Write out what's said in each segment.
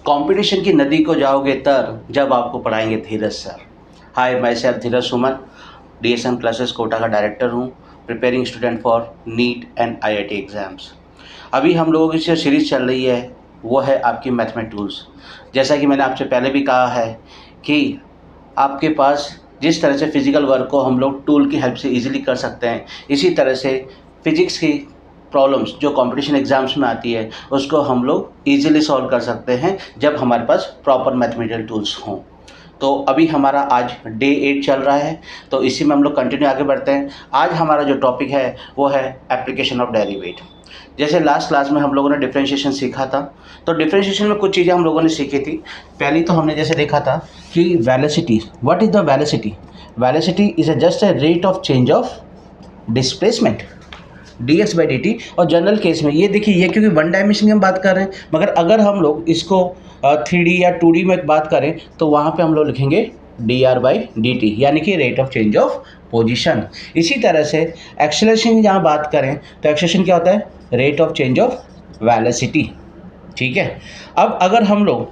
Competition की नदी को जाओगे तर जब आपको पढ़ाएंगे धीरज सर। हाय, मैं सर धीरज सुमन, डीएसएम क्लासेस कोटा का डायरेक्टर हूँ, preparing student for neat and IIT exams. अभी हम लोगों की जो सीरीज़ चल रही है वो है आपकी मैथमेट टूल्स। जैसा कि मैंने आपसे पहले भी कहा है कि आपके पास जिस तरह से फिज़िकल वर्क को हम लोग टूल की हेल्प से इजीली कर सकते हैं, इसी तरह से फिज़िक्स की प्रॉब्लम्स जो कंपटीशन एग्ज़ाम्स में आती है उसको हम लोग इजीली सॉल्व कर सकते हैं जब हमारे पास प्रॉपर मैथमेटिकल टूल्स हों। तो अभी हमारा आज डे 8 चल रहा है, तो इसी में हम लोग कंटिन्यू आगे बढ़ते हैं। आज हमारा जो टॉपिक है वो है एप्लीकेशन ऑफ डेरिवेटिव। जैसे लास्ट क्लास में हम लोगों ने डिफरेंशिएशन सीखा था, तो डिफरेंशिएशन में कुछ चीज़ें हम लोगों ने सीखी थी। पहली तो हमने जैसे देखा था कि velocity, what is the velocity? Velocity is just a rate of change of displacement dx by dt। और जनरल केस में ये देखिए, ये क्योंकि वन डायमेंशन की हम बात कर रहे हैं, मगर अगर हम लोग इसको 3D या 2D में बात करें तो वहाँ पे हम लोग लिखेंगे dr बाई dt, यानी कि rate of change of position. इसी तरह से एक्सेलरेशन की जहाँ बात करें तो एक्सेलरेशन क्या होता है? Rate of change of velocity. ठीक है। अब अगर हम लोग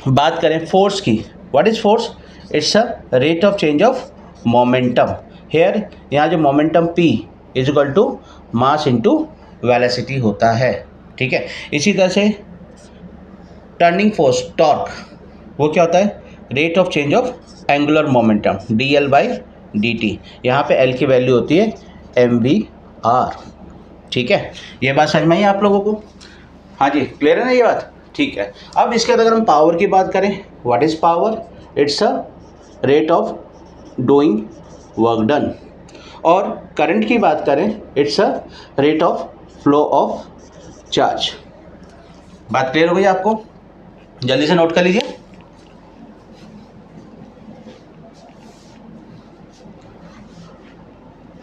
बात करें फोर्स की, what is force? It's a rate of change of momentum. Here यहाँ जो momentum p is equal to mass into velocity होता है। ठीक है। इसी तरह से टर्निंग फोर्स टॉर्क, वो क्या होता है? Rate of change of angular momentum dl by dt। यहाँ पे l की वैल्यू होती है mvr। ठीक है, ये बात समझ में आई आप लोगों को? हाँ जी, क्लियर है ना ये बात? ठीक है। अब इसके बाद अगर हम पावर की बात करें, what is power? It's a rate of doing work done. और करंट की बात करें, it's a rate of flow of charge. बात क्लियर हो गई आपको? जल्दी से नोट कर लीजिए।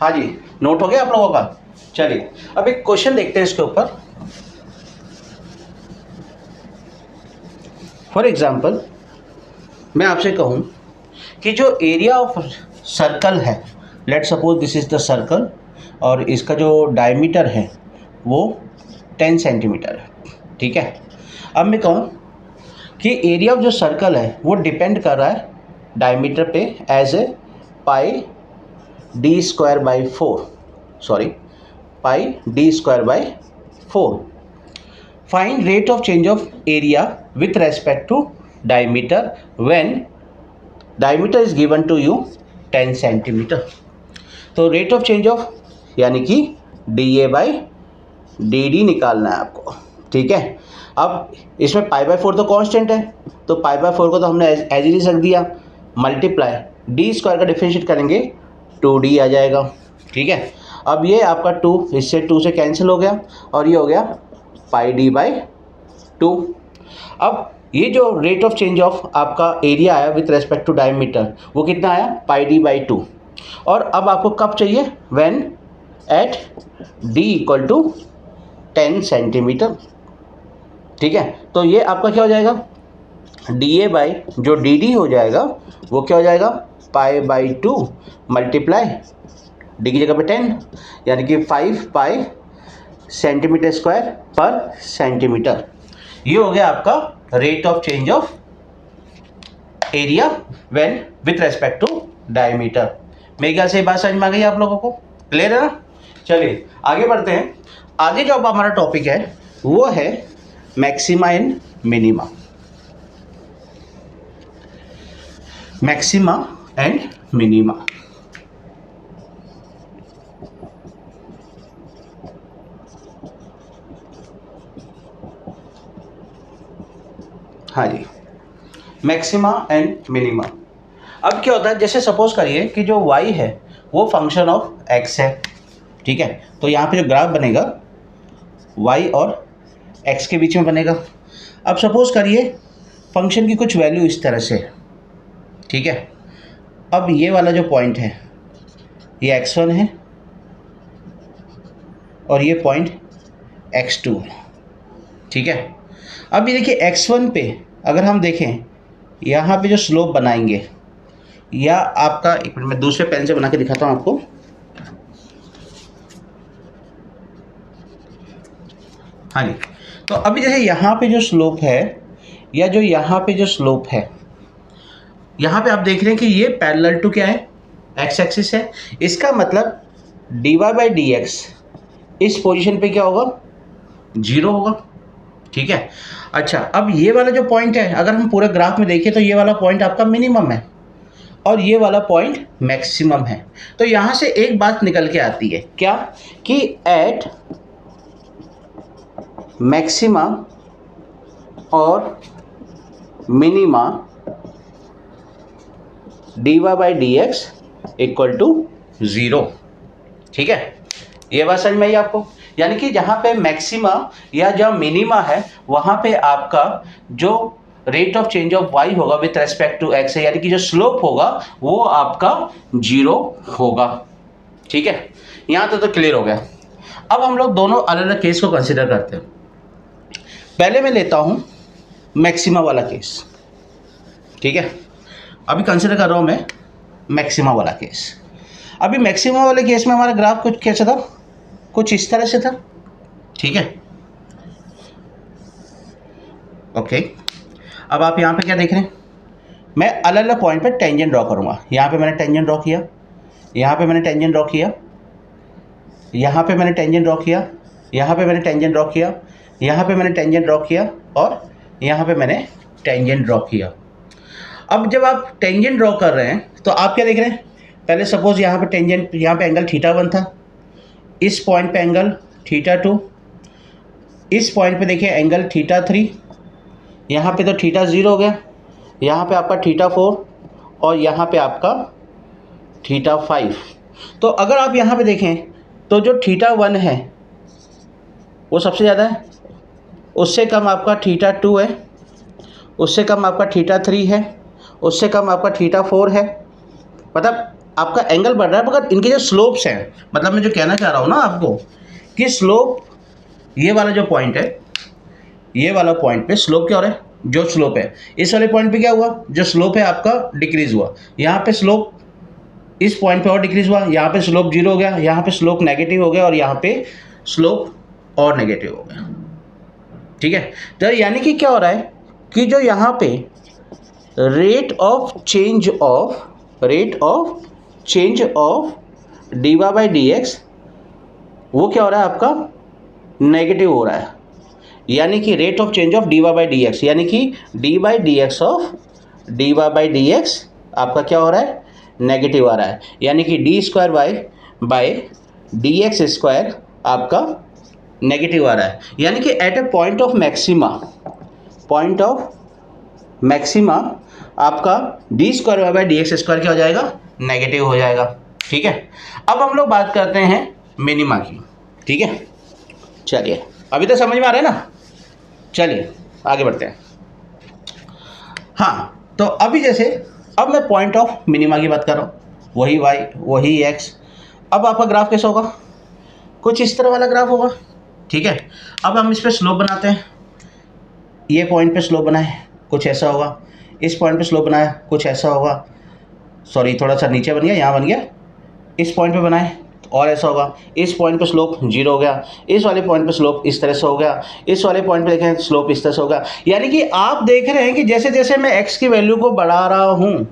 हाँ जी, नोट हो गया आप लोगों का? चलिए अब एक क्वेश्चन देखते हैं इसके ऊपर। फॉर एग्जाम्पल मैं आपसे कहूँ कि जो एरिया ऑफ सर्कल है, let suppose this is the circle, और इसका जो डायमीटर है वो 10 सेंटीमीटर है। ठीक है। अब मैं कहूँ कि एरिया ऑफ जो सर्कल है वो डिपेंड कर रहा है डायमीटर पे as A pi D square by 4, sorry pi D square by 4। Find rate of change of area with respect to diameter when diameter is given to you 10 centimetre. तो rate of change of यानी कि D A by D D निकालना है आपको। ठीक है। अब इसमें पाई बाई 4 तो कांस्टेंट है, तो पाई बाई 4 को तो हमने एज इट इज रख दिया, मल्टीप्लाई डी स्क्वायर का डिफरेंशिएट करेंगे 2d आ जाएगा। ठीक है। अब ये आपका 2 इससे 2 से कैंसिल हो गया और ये हो गया पाई डी बाई 2। अब ये जो रेट ऑफ चेंज ऑफ आपका एरिया आया विथ रेस्पेक्ट टू डायमीटर वो कितना आया? Pi D by 2। और अब आपको कब चाहिए? When at D equal to 10 centimetre. ठीक है। तो ये आपका क्या हो जाएगा? डी ए बाई जो डी डी हो जाएगा वो क्या हो जाएगा? पाई बाई 2 मल्टीप्लाई डी की जगह पे 10, यानी कि 5 pi centimetre square per centimetre. ये हो गया आपका rate of change of area when with respect to diameter. मेरे ख्याल से ये बात समझ में आ गई आप लोगों को? क्लियर है ना? चलिए आगे बढ़ते हैं। आगे जो हमारा टॉपिक है वो है maxima and minima. Maxima and minima. हाँ जी, मैक्सिमा एंड मिनिमा। अब क्या होता है, जैसे सपोज करिए कि जो y है वो फंक्शन ऑफ x है। ठीक है। तो यहाँ पे जो ग्राफ बनेगा y और x के बीच में बनेगा। अब सपोज करिए फंक्शन की कुछ वैल्यू इस तरह से। ठीक है। अब ये वाला जो पॉइंट है ये x1 है और ये पॉइंट x2 है। ठीक है। अब ये देखिए x1 पे अगर हम देखें, यहाँ पे जो स्लोप बनाएंगे, या आपका एक मिनट में दूसरे पेन से बना के दिखाता हूँ आपको। हाँ जी, तो अभी जैसे यहाँ पे जो स्लोप है या जो यहाँ पे जो स्लोप है, यहाँ पे आप देख रहे हैं कि ये पैरेलल टू क्या है, एक्स एक्सिस है। इसका मतलब dy बाई डी एक्स इस पोजीशन पे क्या होगा, 0 होगा। ठीक है। अच्छा, अब ये वाला जो पॉइंट है, अगर हम पूरे ग्राफ में देखें तो ये वाला पॉइंट आपका मिनिमम है और ये वाला पॉइंट मैक्सिमम है। तो यहाँ से एक बात निकल के आती है, क्या कि एट मैक्सिमा और minima dy by D X equal to 0। ठीक है, ये बात समझ में आई आपको। यानी कि जहाँ पे मैक्सिमा या जहाँ मिनिमा है वहाँ पे आपका जो rate of change of y होगा विथ रेस्पेक्ट टू x है, यानी कि जो स्लोप होगा वो आपका 0 होगा। ठीक है, यहाँ तो क्लियर हो गया। अब हम लोग दोनों अलग अलग केस को कंसिडर करते हैं। पहले मैं लेता हूँ मैक्सिमा वाला केस। ठीक है, अभी कंसिडर कर रहा हूँ मैं मैक्सिमा वाला केस। अभी मैक्सिमा वाले केस में हमारा ग्राफ कुछ कैसा था, कुछ इस तरह से था। ठीक है, ओके। अब आप यहाँ पे क्या देख रहे हैं, मैं अलग अलग पॉइंट पे टेंजेंट ड्रॉ करूँगा। यहाँ पे मैंने टेंजेंट ड्रॉ किया, यहाँ पे मैंने टेंजेंट ड्रॉ किया, यहाँ पे मैंने टेंजेंट ड्रॉ किया, यहाँ पे मैंने टेंजेंट ड्रॉ किया, यहाँ पे मैंने टेंजेंट ड्रॉ किया और यहाँ पे मैंने टेंजेंट ड्रॉ किया। अब जब आप टेंजेंट ड्रॉ कर रहे हैं तो आप क्या देख रहे हैं, पहले सपोज यहाँ पे टेंजेंट, यहाँ पे एंगल θ1 था, इस पॉइंट पे एंगल θ2, इस पॉइंट पे देखिए एंगल θ3, यहाँ पे तो θ0 हो गया, यहाँ पे आपका θ4 और यहाँ पे आपका θ5। तो अगर आप यहाँ पे देखें तो जो θ1 है वो सबसे ज़्यादा है, उससे कम आपका θ2 है, उससे कम आपका θ3 है, उससे कम आपका θ4 है। मतलब आपका एंगल बढ़ रहा है, मगर इनके जो स्लोप्स हैं, मतलब मैं जो कहना चाह रहा हूँ ना आपको कि स्लोप, ये वाला जो पॉइंट है, ये वाला पॉइंट पे स्लोप क्या हो रहा है, जो स्लोप है इस वाले पॉइंट पे क्या हुआ, जो स्लोप है आपका डिक्रीज हुआ। यहाँ पे स्लोप इस पॉइंट पे और डिक्रीज हुआ, यहाँ पे स्लोप 0 हो गया, यहाँ पे स्लोप नेगेटिव हो गया और यहाँ पे स्लोप और नेगेटिव हो गया। ठीक है, तो यानी कि क्या हो रहा है कि जो यहाँ पे rate of change of dy by D x वो क्या हो रहा है, आपका नेगेटिव हो रहा है। यानी कि rate of change of dy by D x, यानी कि dy बाई डी एक्स आपका क्या हो रहा है, नेगेटिव आ रहा है। यानी कि d square by D x square आपका नेगेटिव आ रहा है। यानी कि at a point of maxima आपका d square by D x square क्या हो जाएगा, नेगेटिव हो जाएगा। ठीक है, अब हम लोग बात करते हैं मिनिमा की। ठीक है, चलिए अभी तो समझ में आ रहा है ना, चलिए आगे बढ़ते हैं। हाँ, तो अभी जैसे अब मैं पॉइंट ऑफ मिनिमा की बात कर रहा हूँ, वही y वही x। अब आपका ग्राफ कैसा होगा, कुछ इस तरह वाला ग्राफ होगा। ठीक है, अब हम इस पर स्लोप बनाते हैं। ये पॉइंट पे स्लोप बनाए, कुछ ऐसा होगा। इस पॉइंट पे स्लोप बनाया, कुछ ऐसा होगा। सॉरी, थोड़ा सा नीचे बन गया, यहाँ बन गया। इस पॉइंट पे बनाए और ऐसा होगा। इस पॉइंट पे स्लोप 0 हो गया, इस वाले पॉइंट पे स्लोप इस तरह से हो गया, इस वाले पॉइंट पे देखें स्लोप इस तरह से होगा। यानी कि आप देख रहे हैं कि जैसे जैसे मैं x की वैल्यू को बढ़ा रहा हूँ,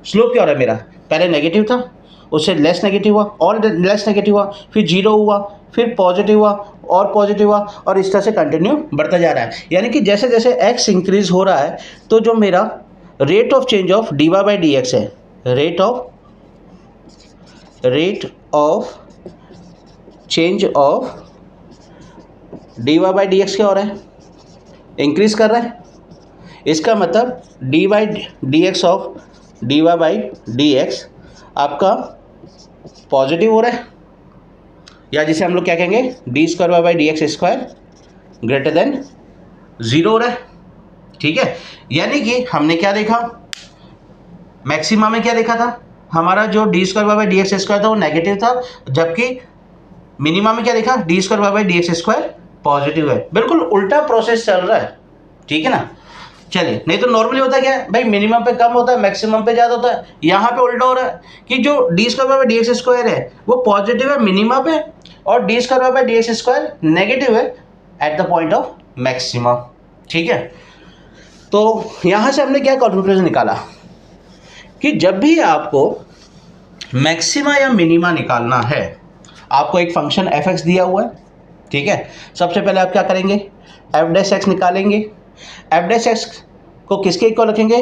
स्लोप क्या हो रहा है मेरा, पहले नेगेटिव था, उससे लेस नेगेटिव हुआ और लेस नेगेटिव हुआ, फिर 0 हुआ, फिर पॉजिटिव हुआ और पॉजिटिव हुआ और इस तरह से कंटिन्यू बढ़ता जा रहा है। यानी कि जैसे जैसे x इंक्रीज हो रहा है तो जो मेरा rate of change of dy by D x है, rate of change of dy by D x क्या हो रहा है, इंक्रीज कर रहा है। इसका मतलब dy by D x of dy by D X आपका पॉजिटिव हो रहा है, या जिसे हम लोग क्या कहेंगे, D square by D x square greater than 0 हो रहा है। ठीक है, यानी कि हमने क्या देखा, मैक्सिमा में क्या देखा था, हमारा जो d square by D x square था वो नेगेटिव था, जबकि मिनिमा में क्या देखा, D square by D x square positive है। बिल्कुल उल्टा प्रोसेस चल रहा है। ठीक है ना, चलिए, नहीं तो नॉर्मली होता क्या है भाई, मिनिमम पे कम होता है, मैक्सिमम पे ज़्यादा होता है। यहाँ पे उल्टा हो रहा है कि जो d square by D x square है वो पॉजिटिव है मिनिमा पे और d square by D x square negative है at the point of maxima. ठीक है, तो यहाँ से हमने क्या कंक्लूजन निकाला कि जब भी आपको मैक्सिमा या मिनिमा निकालना है, आपको एक फंक्शन एफ एक्स दिया हुआ है, ठीक है। सबसे पहले आप क्या करेंगे, एफ डैश एक्स निकालेंगे। एफ डैश एक्स को किसके इक्वल रखेंगे,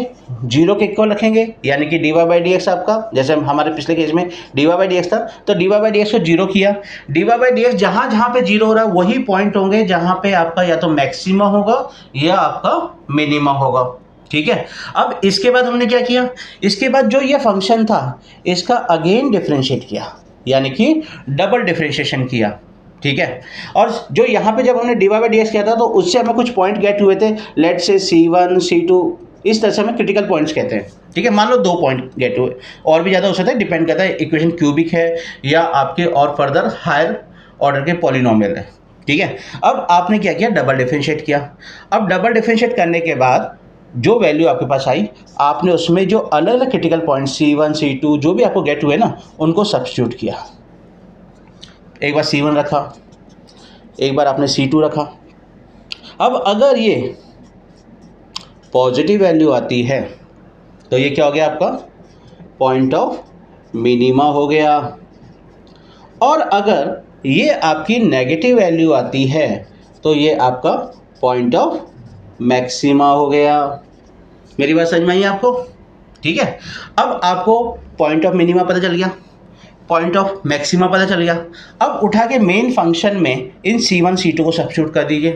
0 के इक्वल रखेंगे, यानी कि D Y by D X आपका, जैसे हमारे पिछले केस में D Y by D X था, तो D Y by D X को 0 किया। D Y by D X जहाँ जहाँ पे 0 हो रहा है वही पॉइंट होंगे जहाँ पे आपका या तो मैक्सिमा होगा या आपका मिनिमा होगा, ठीक है। अब इसके बाद हमने क्या किया, इसके बाद जो ये फंक्शन था इसका अगेन डिफरेंशिएट किया, यानी कि डबल डिफरेंशिएशन किया, ठीक है। और जो यहाँ पे जब हमने D Y by D X किया था तो उससे हमें कुछ पॉइंट गेट हुए थे, लेट से C1 C2, इस तरह से हमें क्रिटिकल पॉइंट्स कहते हैं, ठीक है। मान लो 2 पॉइंट गेट हुए, और भी ज़्यादा हो सकता है, डिपेंड करता है इक्वेशन क्यूबिक है या आपके और फर्दर हायर ऑर्डर के पॉलिनोमियल है, ठीक है। अब आपने क्या किया, डबल डिफरेंशिएट किया। अब डबल डिफरेंशिएट करने के बाद जो वैल्यू आपके पास आई, आपने उसमें जो अलग अलग क्रिटिकल पॉइंट C1 C2 जो भी आपको गेट हुए ना, उनको सब्स्टिट्यूट किया। एक बार C1 रखा, एक बार आपने C2 रखा। अब अगर ये पॉजिटिव वैल्यू आती है तो ये क्या हो गया, आपका पॉइंट ऑफ मिनिमा हो गया। और अगर ये आपकी नेगेटिव वैल्यू आती है तो ये आपका पॉइंट ऑफ मैक्सिमा हो गया। मेरी बात समझ में आई आपको, ठीक है। अब आपको पॉइंट ऑफ मिनिमा पता चल गया, पॉइंट ऑफ मैक्सिमा पता चल गया। अब उठा के मेन फंक्शन में इन C1 C2 को सब्स्टिट्यूट कर दीजिए,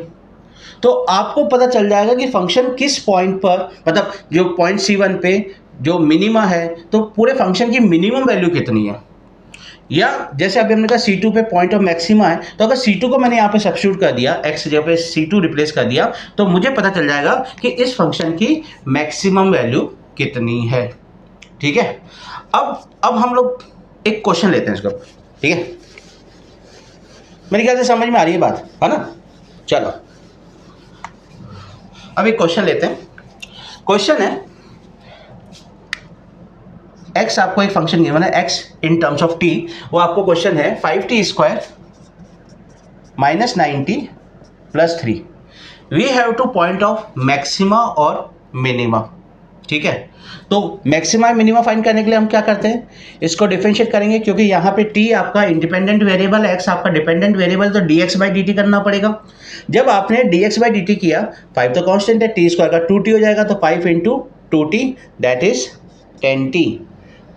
तो आपको पता चल जाएगा कि फंक्शन किस पॉइंट पर, मतलब जो पॉइंट C1 पे जो मिनिमा है तो पूरे फंक्शन की मिनिमम वैल्यू कितनी है। या जैसे अभी हमने कहा C2 पे पॉइंट ऑफ मैक्सिमा है, तो अगर C2 को मैंने यहाँ पे सब्स्टिट्यूट कर दिया, x जगह पे C2 रिप्लेस कर दिया, तो मुझे पता चल जाएगा कि इस फंक्शन की मैक्सिमम वैल्यू कितनी है, ठीक है। अब हम लोग एक क्वेश्चन लेते हैं इसको, ठीक है। मेरे ख्याल से समझ में आ रही है बात, है ना। चलो अब एक क्वेश्चन लेते हैं। क्वेश्चन है x, आपको एक फंक्शन गिवन है x in terms of t, वो आपको क्वेश्चन है 5t square minus 9t plus 3, we have to point of maxima और मिनिमा, ठीक है। तो मैक्सिमा मिनिमा फाइंड करने के लिए हम क्या करते हैं, इसको डिफरेंशिएट करेंगे, क्योंकि यहाँ पे t आपका इंडिपेंडेंट वेरिएबल है, x आपका डिपेंडेंट वेरिएबल, तो dx बाई dt करना पड़ेगा। जब आपने dx बाई dt किया, 5 तो कांस्टेंट है, t स्क्वायर का 2t हो जाएगा, तो 5 into 2t that is 10t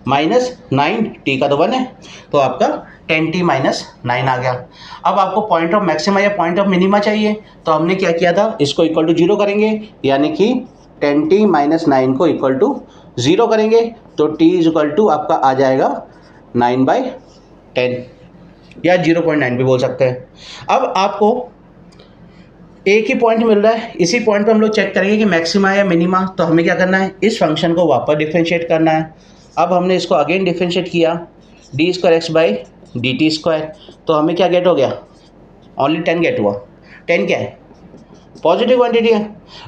minus 9, t का तो 1 है, तो आपका 10t माइनस 9 आ गया। अब आपको पॉइंट ऑफ मैक्सिमा या पॉइंट ऑफ मिनिमा चाहिए, तो हमने क्या किया था, इसको इक्वल टू 0 करेंगे, यानी कि 10t माइनस 9 को इक्वल टू 0 करेंगे, तो t इज इक्वल टू आपका आ जाएगा 9/10 या 0.9 भी बोल सकते हैं। अब आपको एक ही पॉइंट मिल रहा है, इसी पॉइंट पर हम लोग चेक करेंगे कि मैक्सिमा या मिनिमा, तो हमें क्या करना है, इस फंक्शन को वापस डिफरेंशिएट करना है। अब हमने इसको अगेन डिफरेंशिएट किया, D square x by D T square, तो हमें क्या गेट हो गया, ओनली 10 गेट हुआ। 10 क्या है, पॉजिटिव क्वांटिटी है।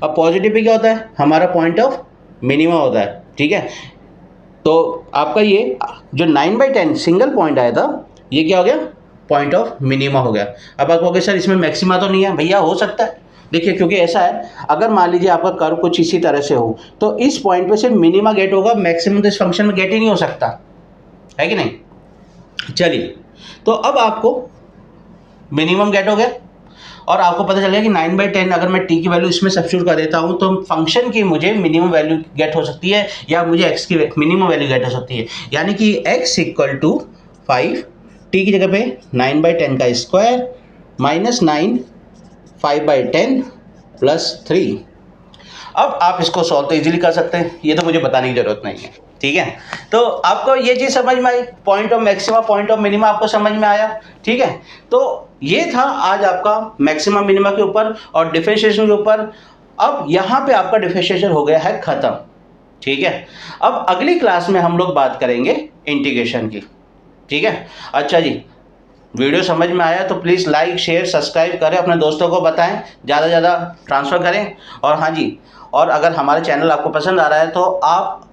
अब पॉजिटिव भी क्या होता है, हमारा पॉइंट ऑफ मिनिमा होता है, ठीक है। तो आपका ये जो 9/10 सिंगल पॉइंट आया था, ये क्या हो गया, पॉइंट ऑफ मिनिमा हो गया। अब आप कहोगे सर इसमें मैक्सिमा तो नहीं है, भैया हो सकता है, देखिए क्योंकि ऐसा है, अगर मान लीजिए आपका कर्व कुछ इसी तरह से हो, तो इस पॉइंट पे सिर्फ मिनिमा गेट होगा, मैक्सिमम तो इस फंक्शन में गेट ही नहीं हो सकता है कि नहीं। चलिए, तो अब आपको मिनिमम गेट हो गया और आपको पता चल गया कि 9/10 अगर मैं t की वैल्यू इसमें सब्स्टिट्यूट कर देता हूँ तो फंक्शन की मुझे मिनिमम वैल्यू गेट हो सकती है, या मुझे x की मिनिमम वैल्यू गेट हो सकती है, यानी कि x इक्वल टू 5, t की जगह पे 9/10 का स्क्वायर माइनस 9 5/10 प्लस 3। अब आप इसको सॉल्व तो इजीली कर सकते हैं, ये तो मुझे बताने की जरूरत नहीं है, ठीक है। तो आपको ये चीज़ समझ में आई, point of maxima point of minima आपको समझ में आया, ठीक है। तो ये था आज आपका मैक्सिमा मिनिमा के ऊपर और डिफरेंशिएशन के ऊपर। अब यहाँ पे आपका डिफरेंशिएशन हो गया है खत्म, ठीक है। अब अगली क्लास में हम लोग बात करेंगे इंटीग्रेशन की, ठीक है। अच्छा जी, वीडियो समझ में आया तो प्लीज़ लाइक शेयर सब्सक्राइब करें, अपने दोस्तों को बताएं, ज़्यादा से ज़्यादा ट्रांसफ़र करें। और हाँ जी, और अगर हमारे चैनल आपको पसंद आ रहा है तो आप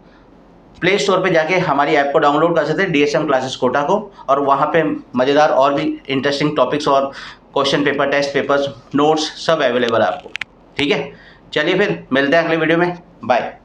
प्ले स्टोर पे जाके हमारी ऐप को डाउनलोड कर सकते हैं, DSM क्लासेस कोटा को, और वहाँ पे मज़ेदार और भी इंटरेस्टिंग टॉपिक्स और question paper, test papers, notes सब अवेलेबल है आपको, ठीक है। चलिए फिर मिलते हैं अगले वीडियो में, बाय।